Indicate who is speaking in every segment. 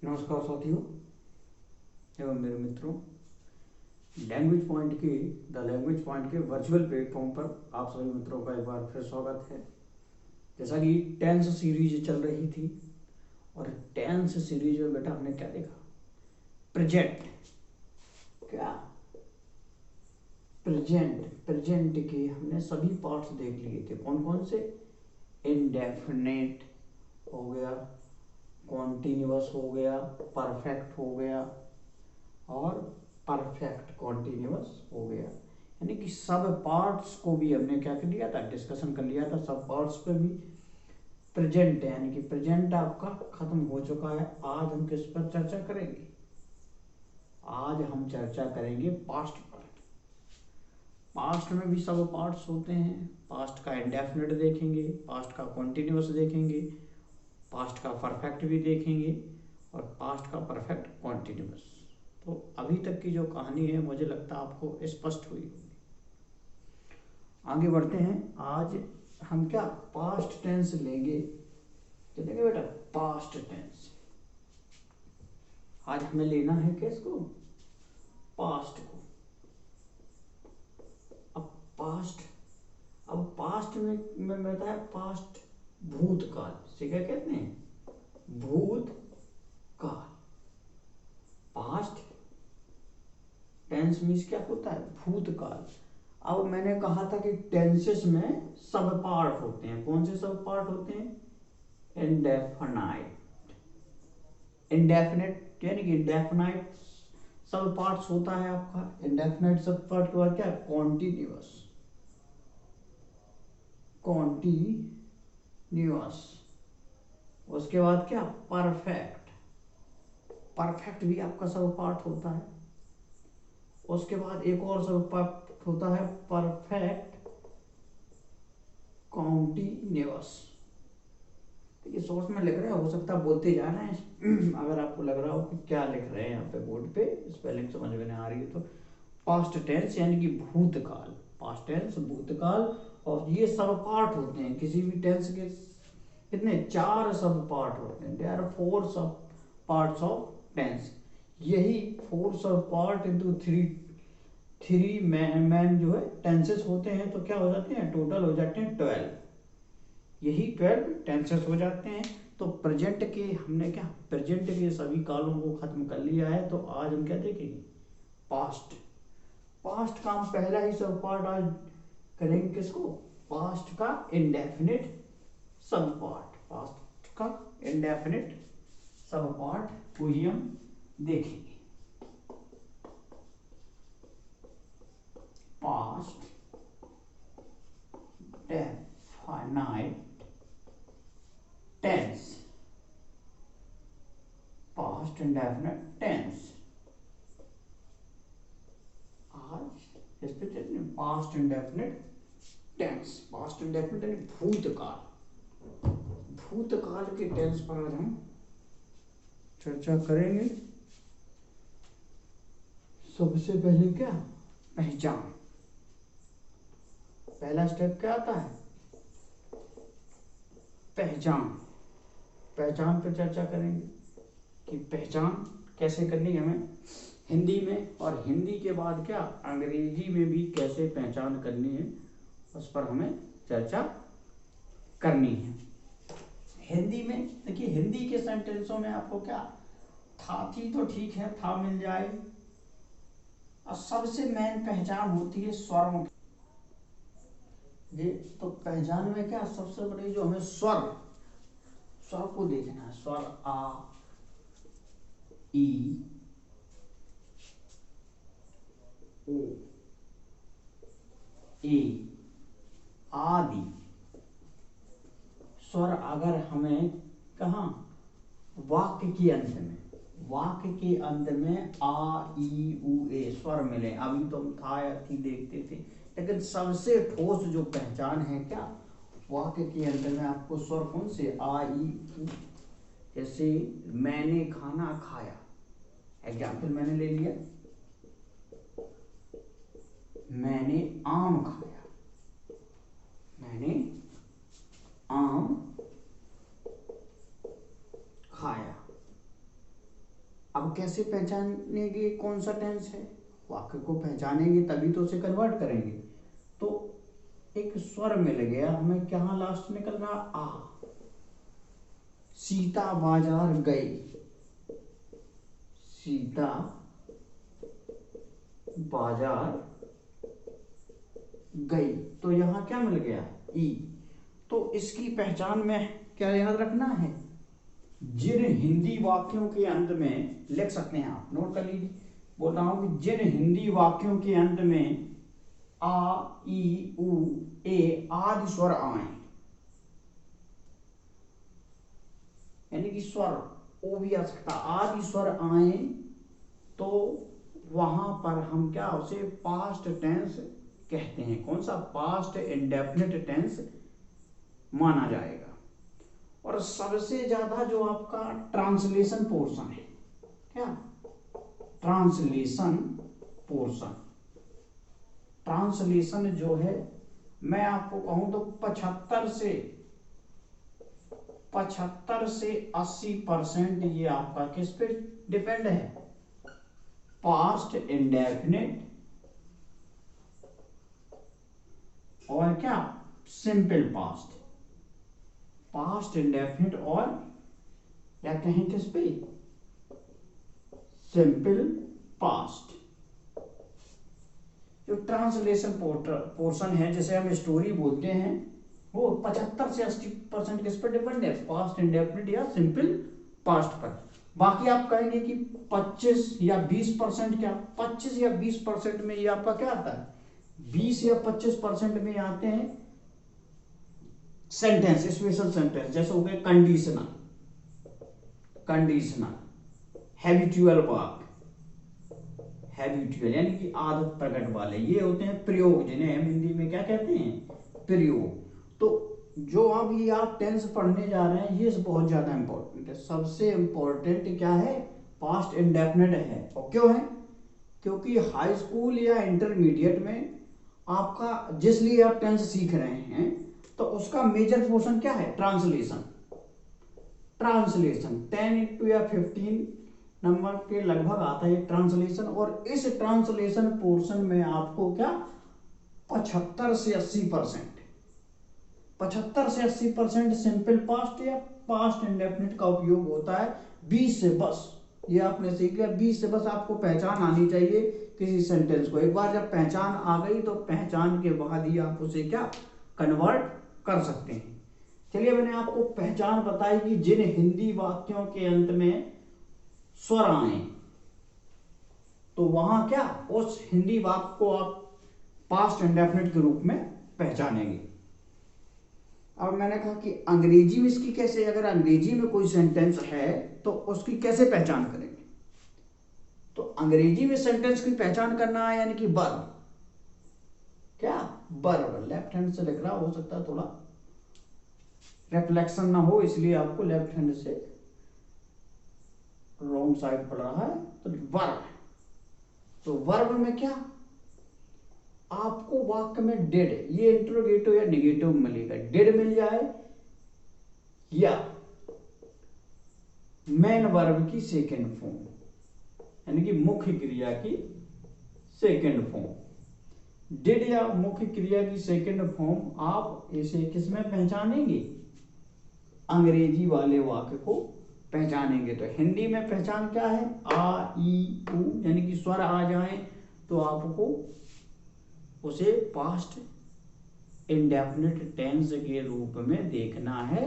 Speaker 1: नमस्कार साथियों एवं मेरे मित्रों। लैंग्वेज पॉइंट के वर्चुअल प्लेटफॉर्म पर आप सभी मित्रों का एक बार फिर स्वागत है। जैसा कि टेंस सीरीज चल रही थी और टेंस सीरीज में बेटा हमने क्या देखा, प्रेजेंट प्रेजेंट के हमने सभी पार्ट्स देख लिए थे। कौन कौन से? इंडेफिनिट हो गया, कॉन्टिन्यूअस हो गया, परफेक्ट हो गया और परफेक्ट कॉन्टिन्यूअस हो गया। यानी कि सब पार्ट्स को भी हमने क्या कर लिया था, डिस्कशन कर लिया था। सब पार्ट्स पे भी प्रेजेंट है, यानी कि प्रेजेंट आपका खत्म हो चुका है। आज हम किस पर चर्चा करेंगे? आज हम चर्चा करेंगे पास्ट पर। पास्ट में भी सब पार्ट्स होते हैं। पास्ट का इंडेफिनिट देखेंगे, पास्ट का कॉन्टिन्यूअस देखेंगे, पास्ट का परफेक्ट भी देखेंगे और पास्ट का परफेक्ट कॉन्टिन्यूअस। तो अभी तक की जो कहानी है मुझे लगता है आपको स्पष्ट हुई होगी। आगे बढ़ते हैं। आज हम क्या पास्ट टेंस लेंगे, चलेंगे बेटा पास्ट टेंस। आज हमें लेना है किसको? पास्ट को। अब पास्ट में बताया पास्ट भूतकाल से क्या कहते हैं? भूतकाल। पास्ट टेंस मीन्स क्या होता है? भूतकाल। अब मैंने कहा था कि टेंसेस में सब पार्ट होते हैं। कौन से सब पार्ट होते हैं? इंडेफिनिट यानी कि इंडेफिनाइट सब पार्ट्स होता है आपका। इंडेफिनाइट सब पार्ट के बाद क्या? कॉन्टिन्यूअस। उसके बाद क्या? परफेक्ट भी आपका सब पार्ट होता है। उसके बाद एक और सब पार्ट होता है परफेक्ट कॉन्टिन्यूअस। ये सोर्स में लिख रहे हो सकता है बोलते जा रहे हैं। अगर आपको लग रहा हो कि क्या लिख रहे हैं यहाँ पे बोर्ड पे, स्पेलिंग समझ में नहीं आ रही है तो पास्ट टेंस यानी कि भूतकाल, पास्ट टेंस भूतकाल। और ये सब पार्ट होते हैं किसी भी टेंस के। कितने? 4 सब पार्ट होते हैं। देयर आर 4 सब पार्ट्स ऑफ टेंस। यही 4 सब पार्ट इंटू थ्री मैन जो है टेंसेस होते हैं। तो क्या हो जाते हैं? टोटल हो जाते हैं 12। यही 12 टेंसेस हो जाते हैं। तो प्रेजेंट के हमने क्या प्रेजेंट के सभी कालों को खत्म कर लिया है। तो आज हम क्या देखेंगे? पास्ट का हम पहला ही सब पार्ट आज करेंगे किसको? पास्ट का इंडेफिनिट सब पार्ट। पास्ट का इंडेफिनिट सब पार्ट को ही हम देखेंगे। Past definite tense, past indefinite tense. आज इस पे चलते हैं past indefinite tense. Past indefinite यानी भूतकाल। भूतकाल के टेंस पर आज हम चर्चा करेंगे। सबसे पहले क्या? पहचान। पहला स्टेप क्या आता है? पहचान पर चर्चा करेंगे कि पहचान कैसे करनी है हमें हिंदी में, और हिंदी के बाद क्या अंग्रेजी में भी कैसे पहचान करनी है उस पर हमें चर्चा करनी है। हिंदी में देखिए, हिंदी के सेंटेंसों में आपको क्या था थी तो ठीक है, था मिल जाए। और सबसे मेन पहचान होती है स्वरों की। ये तो पहचान में क्या सबसे बड़ी जो हमें स्वर को देखना है। स्वर आ, ई, ओ, ए आदि स्वर अगर हमें कहा वाक्य के अंत में आ, ई, उ, ए स्वर मिले। अभी तो हम था या थी देखते थे, लेकिन सबसे ठोस जो पहचान है क्या वाक्य के अंत में आपको स्वर कौन से? आ, ई, उ। जैसे मैंने खाना खाया, एग्जाम्पल मैंने ले लिया, मैंने आम खाया, मैंने आम खाया। अब कैसे पहचानेंगे कौन सा टेंस है? वाक्य को पहचानेंगे तभी तो उसे कन्वर्ट करेंगे। तो एक स्वर मिल गया हमें, क्या लास्ट निकल रहा? आ। सीता बाजार गई, सीता बाजार गई, तो यहां क्या मिल गया? ई। तो इसकी पहचान में क्या याद रखना है? जिन हिंदी वाक्यों के अंत में लिख सकते हैं, आप नोट कर लीजिए, बोल रहा हूं कि जिन हिंदी वाक्यों के अंत में आ, ई, उ, ए आदि स्वर आए, यानी कि स्वर ओ भी आ सकता, आदि स्वर आए, तो वहां पर हम क्या उसे पास्ट टेंस कहते हैं। कौन सा? पास्ट इंडेफिनिट टेंस माना जाएगा। और सबसे ज्यादा जो आपका ट्रांसलेशन पोर्शन है, क्या? ट्रांसलेशन पोर्शन, ट्रांसलेशन जो है, मैं आपको कहूं तो 75 से 80% ये आपका किस पे डिपेंड है? पास्ट इंडेफिनिट और क्या? Simple past. पास्ट इंडेफिनिट और क्या कहें किस पे? Simple past. जो ट्रांसलेशन पोर्शन है, जैसे हम स्टोरी बोलते हैं, वो 75 से 80% किस पर डिपेंड है? पास्ट इंडेफिनिट या सिंपल पास्ट पर। बाकी आप कहेंगे कि 25 या 20%, क्या 25 या 20% में ये आपका क्या आता है? 20 या 25% में आते हैं सेंटेंस, स्पेशल सेंटेंस, जैसे हो गए conditional, conditional, habitual verb, habitual यानी कि आदत प्रकट वाले, ये होते हैं प्रयोग, जिन्हें हम हिंदी में क्या कहते हैं? प्रयोग। तो जो अभी आप टेंस पढ़ने जा रहे हैं, ये बहुत ज्यादा इंपॉर्टेंट है। सबसे इंपॉर्टेंट क्या है? पास्ट इंडेफिनिट है। और क्यों है? क्योंकि हाई स्कूल या इंटरमीडिएट में आपका जिस लिए आप टेंस सीख रहे हैं, तो उसका मेजर पोर्शन क्या है? ट्रांसलेशन। ट्रांसलेशन 10 या 15 नंबर के लगभग आता है ट्रांसलेशन। और इस ट्रांसलेशन पोर्शन में आपको क्या 75 से 80%, 75 से 80% सिंपल पास्ट या पास्ट इंडेफिनिट का उपयोग होता है। 20 से बस, ये आपने सीख लिया, 20 से बस आपको पहचान आनी चाहिए किसी सेंटेंस को। एक बार जब पहचान आ गई तो पहचान के बाद ही आप उसे क्या कन्वर्ट कर सकते हैं। चलिए, मैंने आपको पहचान बताई कि जिन हिंदी वाक्यों के अंत में स्वर आए, तो वहां क्या उस हिंदी वाक्य को आप पास्ट इंडेफिनिट के रूप में पहचानेंगे। अब मैंने कहा कि अंग्रेजी में इसकी कैसे, अगर अंग्रेजी में कोई सेंटेंस है तो उसकी कैसे पहचान करेंगे? तो अंग्रेजी में सेंटेंस की पहचान करना है, यानी कि वर्ब, क्या वर्ब, लेफ्ट हैंड से लिख रहा, हो सकता है थोड़ा रिफ्लेक्शन ना हो, इसलिए आपको लेफ्ट हैंड से रॉन्ग साइड पड़ रहा है। तो वर्ब, तो वर्ब में क्या आपको वाक्य में डिड, ये इंट्रोगेटिव या निगेटिव मिलेगा, डिड मिल जाए या मेन वर्ब की सेकेंड फॉर्म, यानी कि मुख्य क्रिया की सेकेंड फॉर्म। डिड या मुख्य क्रिया की सेकेंड फॉर्म आप इसे किसमें पहचानेंगे? अंग्रेजी वाले वाक्य को पहचानेंगे। तो हिंदी में पहचान क्या है? आ, ई, उ, यानी कि स्वर आ जाए तो आपको उसे पास्ट इंडेफिनिट टेंस के रूप में देखना है।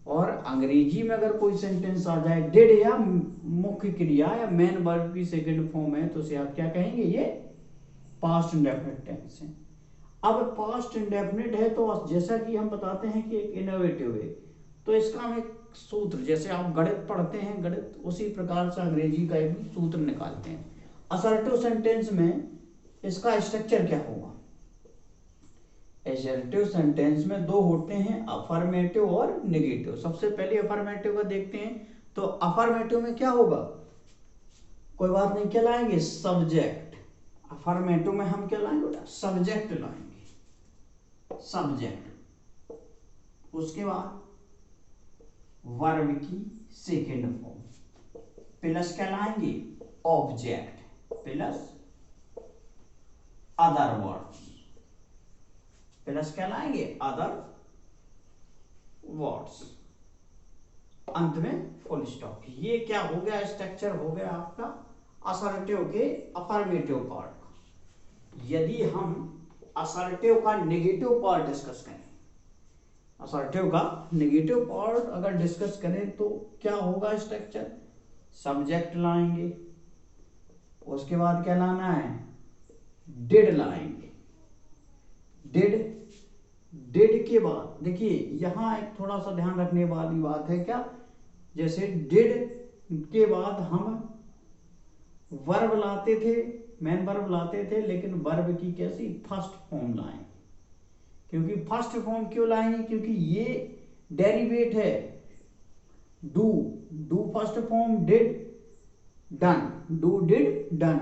Speaker 1: और अंग्रेजी में अगर कोई सेंटेंस आ जाए डिड या मुख्य क्रिया या मेन वर्ब की सेकंड फॉर्म है, तो उसे आप क्या कहेंगे? ये पास्ट इंडेफिनिट टेंस है। अब पास्ट इंडेफिनिट है तो जैसा कि हम बताते हैं कि एक इनोवेटिव है, तो इसका हम एक सूत्र, जैसे आप गणित पढ़ते हैं गणित, उसी प्रकार से अंग्रेजी का एक सूत्र निकालते हैं। असर्टिव सेंटेंस में इसका स्ट्रक्चर क्या होगा? असर्टिव सेंटेंस में दो होते हैं, अफर्मेटिव और नेगेटिव। सबसे पहले अफर्मेटिव का देखते हैं। तो अफर्मेटिव में क्या होगा? कोई बात नहीं, क्या लाएंगे? सब्जेक्ट। अफर्मेटिव में हम क्या लाएंगे बेटा? सब्जेक्ट लाएंगे, सब्जेक्ट। उसके बाद वर्ब की सेकेंड फॉर्म, प्लस क्या लाएंगे, object plus other words, plus क्या लाएंगे, अदर वर्ड्स, अंत में फुल स्टॉप। ये क्या हो गया, स्ट्रक्चर हो गया आपका असर्टिव के अफर्मेटिव पार्ट का। यदि हम असर्टिव का नेगेटिव पार्ट डिस्कस करें, असर्टिव का नेगेटिव पार्ट अगर डिस्कस करें तो क्या होगा स्ट्रक्चर, सब्जेक्ट लाएंगे, उसके बाद क्या लाना है, डिड लाएंगे, डिड के बाद देखिए यहां एक थोड़ा सा ध्यान रखने वाली बात है, क्या, जैसे डिड के बाद हम वर्ब लाते थे, मेन वर्ब लाते थे, लेकिन वर्ब की कैसी, फर्स्ट फॉर्म लाएंगे। क्योंकि फर्स्ट फॉर्म क्यों लाएंगे, क्योंकि ये डेरिवेट है do first form, did done, do did done,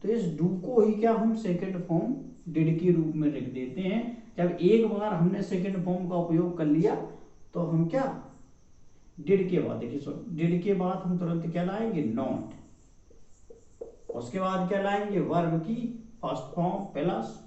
Speaker 1: तो इस डू को ही क्या हम सेकंड फॉर्म डिड के रूप में लिख देते हैं। जब एक बार हमने सेकंड फॉर्म का उपयोग कर लिया तो हम क्या, डिड के बाद देखिए, डिड के बाद हम तुरंत क्या लाएंगे, नॉट, उसके बाद क्या लाएंगे, वर्ब की first form plus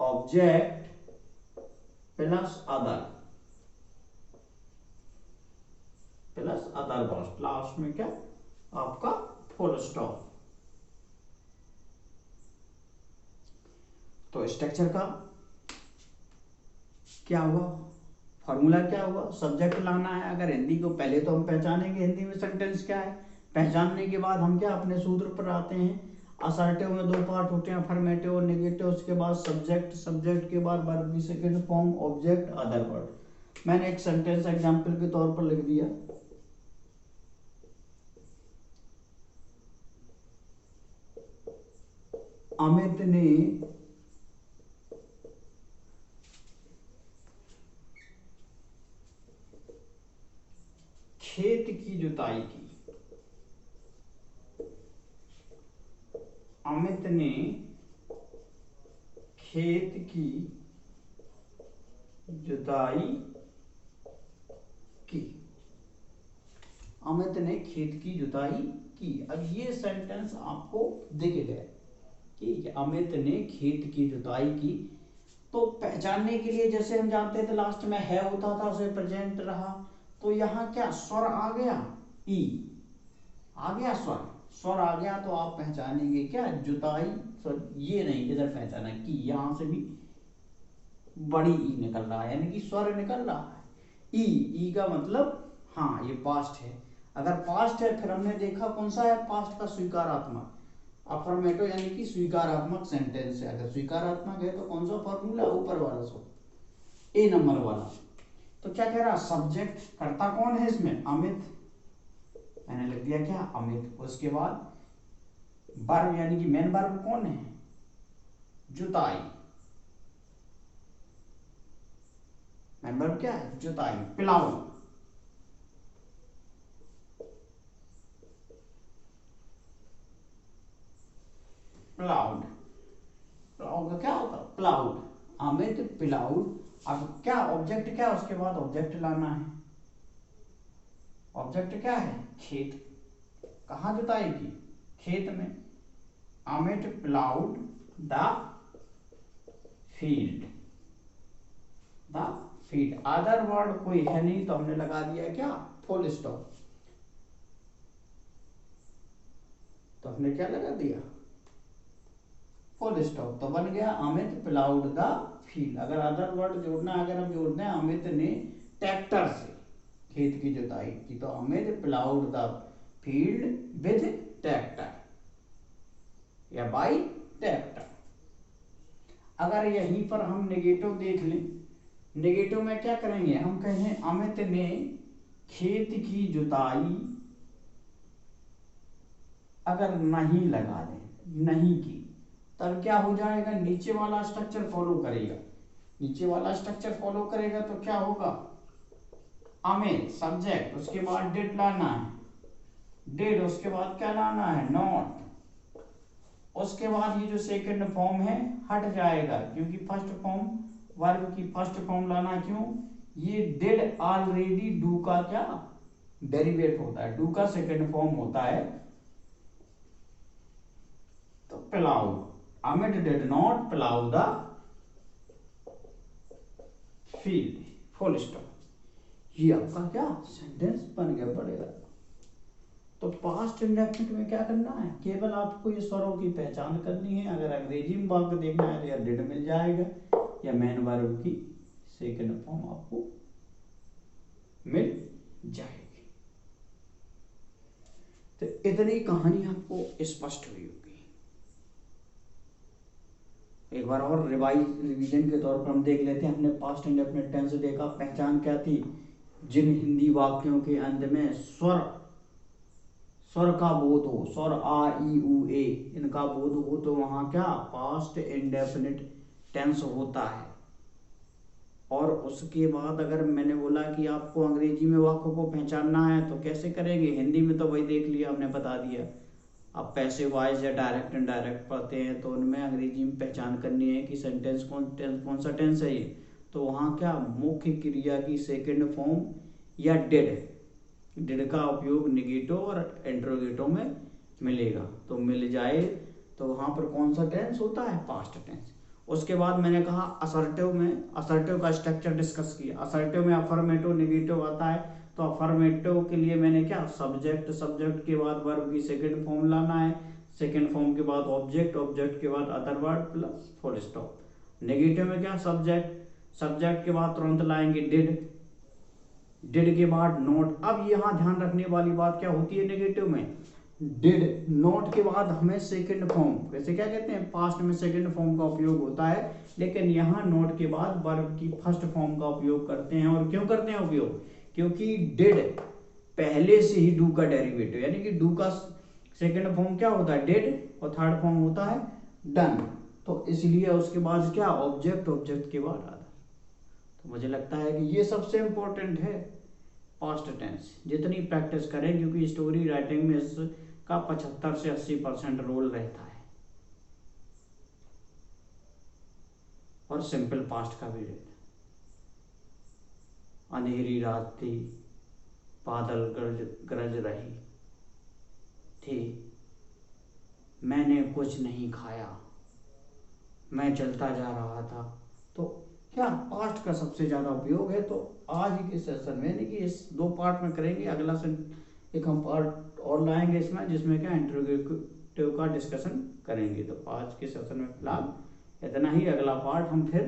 Speaker 1: object plus other words, last में क्या आपका फुल स्टॉप। तो स्ट्रक्चर का क्या हुआ, फॉर्मूला क्या हुआ, सब्जेक्ट लाना है। अगर हिंदी को पहले तो हम पहचानेंगे हिंदी में सेंटेंस क्या है, पहचानने के बाद हम क्या अपने सूत्र पर आते हैं। असर्टिव में दो पार्ट होते हैं, अफर्मेटिव और नेगेटिव, उसके बाद सब्जेक्ट के बाद वर्ब की second form, object other word. मैंने एक सेंटेंस एग्जांपल के तौर पर लिख दिया, अमित ने खेत की जुताई की, अमित ने खेत की जुताई की, अमित ने खेत की जुताई की। अब ये सेंटेंस आपको दिख गया, ठीक है, अमित ने खेत की जुताई की। तो पहचानने के लिए जैसे हम जानते थे लास्ट में है होता था, उसे प्रेजेंट रहा, तो यहाँ क्या स्वर आ गया, ई आ गया, स्वर आ गया, तो आप पहचानेंगे क्या, जुताई, सॉरी ये नहीं, इधर पहचाना कि यहां से भी बड़ी ई निकल रहा है, यानी कि स्वर निकल रहा है। ई का मतलब हाँ ये पास्ट है। अगर पास्ट है फिर हमने देखा कौन सा है, पास्ट का स्वीकारात्मक, अफर्मेटिव यानी कि स्वीकारात्मक सेंटेंस है। अगर स्वीकारात्मक है तो कौन सा फॉर्मूला, ऊपर वाला, सो ए नंबर वाला। तो क्या कह रहा, सब्जेक्ट कर्ता कौन है इसमें, अमित, मैंने लिख दिया क्या, अमित। उसके बाद वर्ब यानी कि मेन वर्ब कौन है, जुताई, मेन वर्ब क्या है, जुताई, प्लाउ, प्लाउड, प्लाउड का क्या होता है, प्लाउड, अमित प्लाउड। अब क्या ऑब्जेक्ट, क्या उसके बाद ऑब्जेक्ट लाना है, ऑब्जेक्ट क्या है, खेत, कहाँ जुताई की, खेत में, Amit ploughed the field, the field. Other word कोई है नहीं तो हमने लगा दिया क्या, फुल स्टॉप। तो हमने क्या लगा दिया, फुल स्टॉप। तो बन गया अमित प्लाउड द फील्ड। अगर अदर वर्ड जोड़ना, अगर हम जोड़ते हैं अमित ने ट्रैक्टर से खेत की जुताई की, तो Amit ploughed the field with tractor या बाई ट्रैक्टर। अगर यहीं पर हम नेगेटिव देख लें, नेगेटिव में क्या करेंगे, हम कहें अमित ने खेत की जुताई अगर नहीं लगा दें, नहीं की, तब क्या हो जाएगा, नीचे वाला स्ट्रक्चर फॉलो करेगा, नीचे वाला स्ट्रक्चर फॉलो करेगा तो क्या होगा, अमित सब्जेक्ट, उसके बाद डिड लाना है, डिड, उसके बाद क्या लाना है, नॉट, उसके बाद ये जो सेकंड फॉर्म है हट जाएगा, क्योंकि फर्स्ट फॉर्म, वर्ब की फर्स्ट फॉर्म लाना, क्यों, ये डिड ऑलरेडी डू का क्या डेरिवेट होता है, डू का सेकंड फॉर्म होता है तो plough, Amit did not plough the field, full stop. ये आपका क्या सेंटेंस बन गया पड़ेगा। तो पास्ट इंडेफिनिट में क्या करना है, केवल आपको ये स्वरों की पहचान करनी है। अगर अंग्रेजी में वाक्य देखना है तो या डिड मिल जाएगा या मेन वर्ब की सेकंड फॉर्म आपको मिल जाएगी। तो इतनी कहानी आपको स्पष्ट हुई होगी। एक बार और रिवीजन के तौर पर हम देख लेते हैं। हमने पास्ट इंडेफिनिट टेंस देखा, पहचान क्या थी, जिन हिंदी वाक्यों के अंत में स्वर का बोध हो, स्वर आ ई उ ए इनका बोध हो, तो वहां क्या पास्ट इंडेफिनिट टेंस होता है। और उसके बाद अगर मैंने बोला कि आपको अंग्रेजी में वाक्यों को पहचानना है तो कैसे करेंगे, हिंदी में तो वही देख लिया हमने, बता दिया। अब पैसिव वॉइस या डायरेक्ट इनडायरेक्ट पढ़ते हैं तो उनमें अंग्रेजी में पहचान करनी है कि सेंटेंस कौन सा टेंस है ये। तो वहाँ क्या मुख्य क्रिया की सेकंड फॉर्म या डिड का उपयोग निगेटिव और इंट्रोगेटिव में मिलेगा। तो मिल जाए तो वहाँ पर कौन सा टेंस होता है, पास्ट टेंस। उसके बाद मैंने कहा असर्टिव का स्ट्रक्चर डिस्कस किया। असर्टिव में अफर्मेटिव निगेटिव आता है, तो अफर्मेटिव के लिए मैंने क्या सब्जेक्ट के बाद वर्ब की सेकंड फॉर्म लाना है, सेकंड फॉर्म के बाद ऑब्जेक्ट के बाद other word plus full stop. Negative में क्या सब्जेक्ट के बाद तुरंत लाएंगे डिड के बाद नॉट। अब यहाँ ध्यान रखने वाली बात क्या होती है नेगेटिव में, डिड नॉट के बाद हमें सेकंड फॉर्म, वैसे क्या कहते हैं पास्ट में सेकंड फॉर्म का उपयोग होता है, लेकिन यहाँ नॉट के बाद वर्ब की फर्स्ट फॉर्म का उपयोग करते हैं। और क्यों करते हैं उपयोग, क्योंकि डिड पहले से ही डू का डेरिवेटिव, यानी कि डू का सेकंड फॉर्म क्या होता है, डिड, और थर्ड फॉर्म होता है डन। तो इसलिए उसके बाद क्या ऑब्जेक्ट के बाद अदर। तो मुझे लगता है कि ये सबसे इंपॉर्टेंट है पास्ट टेंस, जितनी प्रैक्टिस करें, क्योंकि स्टोरी राइटिंग में इसका 75 से 80% रोल रहता है, और सिंपल पास्ट का भी रहता है। अंधेरी रात थी, बादल गरज रही थी, मैंने कुछ नहीं खाया, मैं चलता जा रहा था। तो क्या पास्ट का सबसे ज्यादा उपयोग है। तो आज के सेशन में, यानी कि इस 2 पार्ट में करेंगे, अगला से एक हम पार्ट और लाएंगे इसमें, जिसमें क्या इंट्रोगेटिव का डिस्कशन करेंगे। तो आज के सेशन में फिलहाल इतना ही। अगला पार्ट हम फिर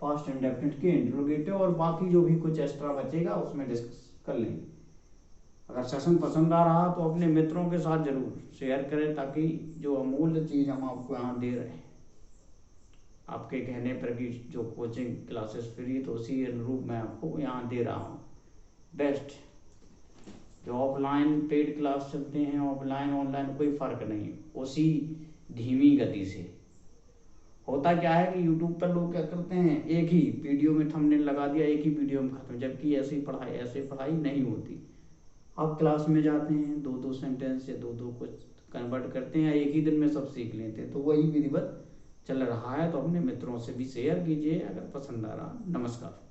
Speaker 1: पास्ट इंडेफिनिट के इंट्रोगेटिव और बाकी जो भी कुछ एक्स्ट्रा बचेगा उसमें डिस्कस कर लेंगे। अगर सेशन पसंद आ रहा तो अपने मित्रों के साथ जरूर शेयर करें, ताकि जो अमूल्य चीज़ हम आपको यहाँ दे रहे हैं, आपके कहने पर भी जो कोचिंग क्लासेस फ्री, तो उसी अनुरूप मैं आपको यहाँ दे रहा हूँ बेस्ट। जो ऑफलाइन पेड क्लास चलते हैं, ऑफलाइन ऑनलाइन कोई फ़र्क नहीं, उसी धीमी गति से। होता क्या है कि यूट्यूब पर लोग क्या करते हैं, एक ही वीडियो में थंबनेल लगा दिया, एक ही वीडियो में खत्म, जबकि ऐसी पढ़ाई नहीं होती। आप क्लास में जाते हैं, 2-2 सेंटेंस या 2-2 कुछ कन्वर्ट करते हैं, एक ही दिन में सब सीख लेते हैं। तो वही विधिवत चल रहा है, तो अपने मित्रों से भी शेयर कीजिए अगर पसंद आ रहा। नमस्कार।